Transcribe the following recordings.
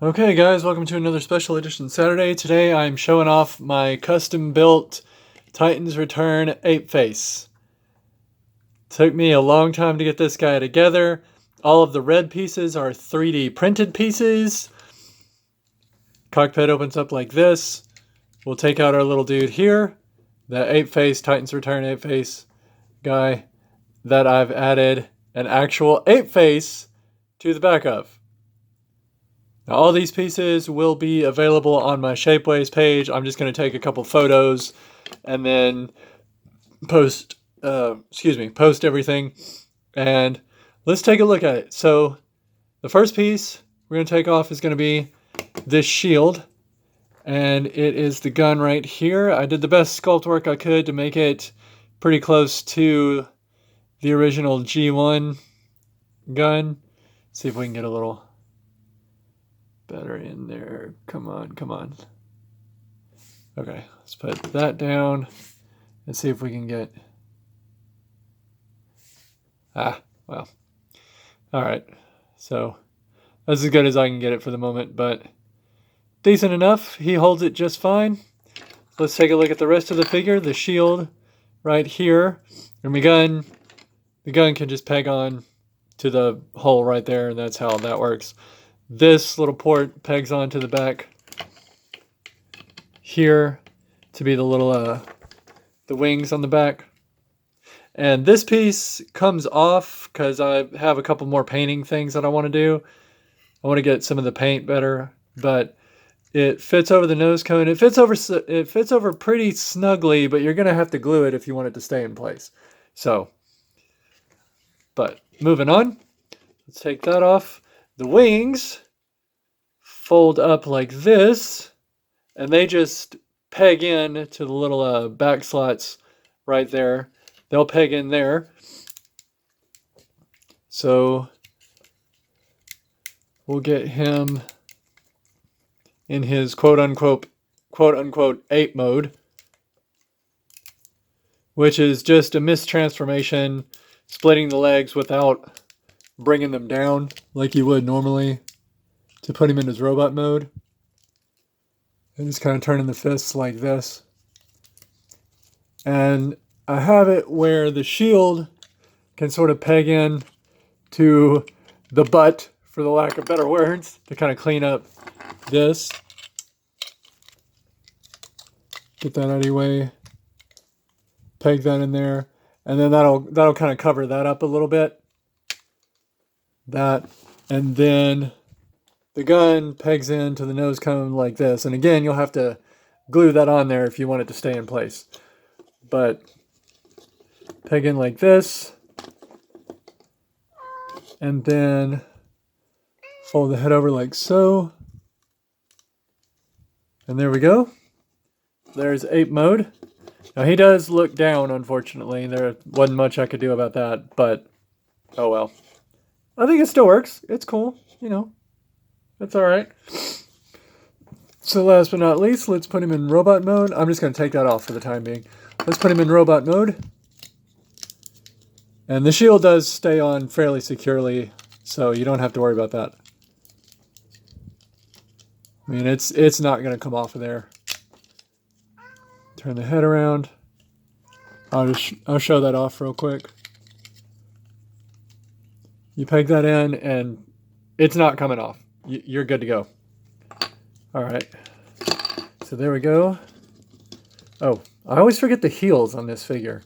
Okay guys, welcome to another special edition Saturday. Today I'm showing off my custom built Titans Return Apeface. Took me a long time to get this guy together. All of the red pieces are 3D printed pieces. Cockpit opens up like this. We'll take out our little dude here, the Apeface, Titans Return Apeface guy that I've added an actual Apeface to the back of. Now, all these pieces will be available on my Shapeways page. I'm just going to take a couple photos and then post everything. And let's take a look at it. So the first piece we're going to take off is going to be this shield. And it is the gun right here. I did the best sculpt work I could to make it pretty close to the original G1 gun. See if we can get a little better in there. Come on. Okay, let's put that down and see if we can get... well. Alright, so that's as good as I can get it for the moment, but decent enough. He holds it just fine. Let's take a look at the rest of the figure. The shield right here. And the gun can just peg on to the hole right there, and that's how that works. This little port pegs onto the back here to be the little the wings on the back. And this piece comes off because I have a couple more painting things that I want to do. I want to get some of the paint better, but it fits over the nose cone. It fits over pretty snugly, but you're going to have to glue it if you want it to stay in place. So, but moving on, let's take that off. The wings fold up like this, and they just peg in to the little back slots right there. They'll peg in there. So we'll get him in his quote unquote ape mode, which is just a mistransformation, splitting the legs without bringing them down like you would normally to put him in his robot mode. And just kind of turning the fists like this. And I have it where the shield can sort of peg in to the butt, for the lack of better words, to kind of clean up this. Get that out of your way. Peg that in there. And then that'll kind of cover that up a little bit. That. And then the gun pegs into the nose cone like this. And again, you'll have to glue that on there if you want it to stay in place. But peg in like this. And then fold the head over like so. And there we go. There's ape mode. Now he does look down, unfortunately. There wasn't much I could do about that, but oh well. I think it still works. It's cool, you know. That's alright. So last but not least, let's put him in robot mode. I'm just going to take that off for the time being. Let's put him in robot mode. And the shield does stay on fairly securely, so you don't have to worry about that. I mean, it's not going to come off of there. Turn the head around. I'll show that off real quick. You peg that in, and it's not coming off. You're good to go. All right. So there we go. Oh, I always forget the heels on this figure.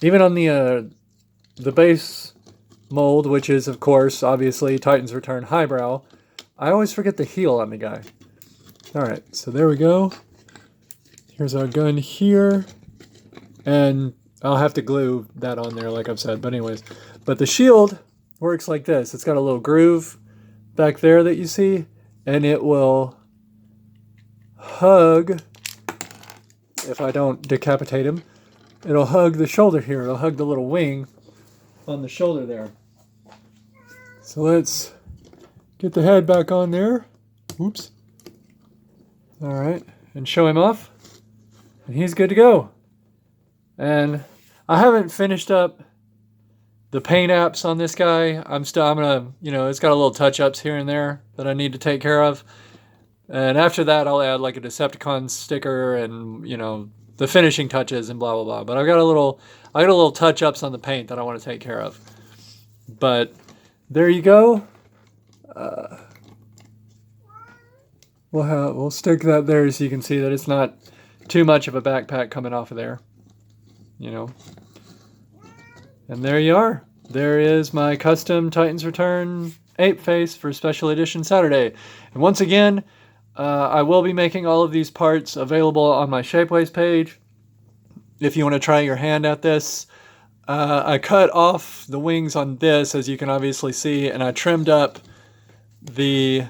Even on the base mold, which is, of course, obviously Titans Return Highbrow, I always forget the heel on the guy. All right, so there we go. Here's our gun here. And I'll have to glue that on there, like I've said. But anyways, but the shield works like this. It's got a little groove back there that you see, and it will hug, if I don't decapitate him, it'll hug the shoulder here. It'll hug the little wing on the shoulder there. So let's get the head back on there. Oops. All right, and show him off. And he's good to go. And I haven't finished up the paint apps on this guy, I'm gonna, it's got a little touch-ups here and there that I need to take care of. And after that, I'll add like a Decepticon sticker and, the finishing touches and blah, blah, blah. But I got a little touch-ups on the paint that I want to take care of. But there you go. We'll stick that there so you can see that it's not too much of a backpack coming off of there. And there you are. There is my custom Titans Return Apeface for Special Edition Saturday. And once again, I will be making all of these parts available on my Shapeways page. If you want to try your hand at this, I cut off the wings on this, as you can obviously see, and I trimmed up the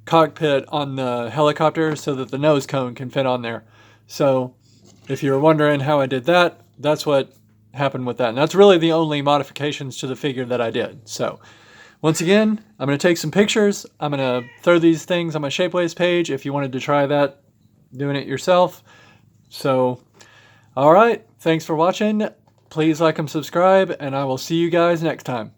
cockpit on the helicopter so that the nose cone can fit on there. So if you're wondering how I did that, that's what happened with that. And that's really the only modifications to the figure that I did. So once again, I'm going to take some pictures. I'm going to throw these things on my Shapeways page if you wanted to try that, doing it yourself. So, all right. Thanks for watching. Please like and subscribe, and I will see you guys next time.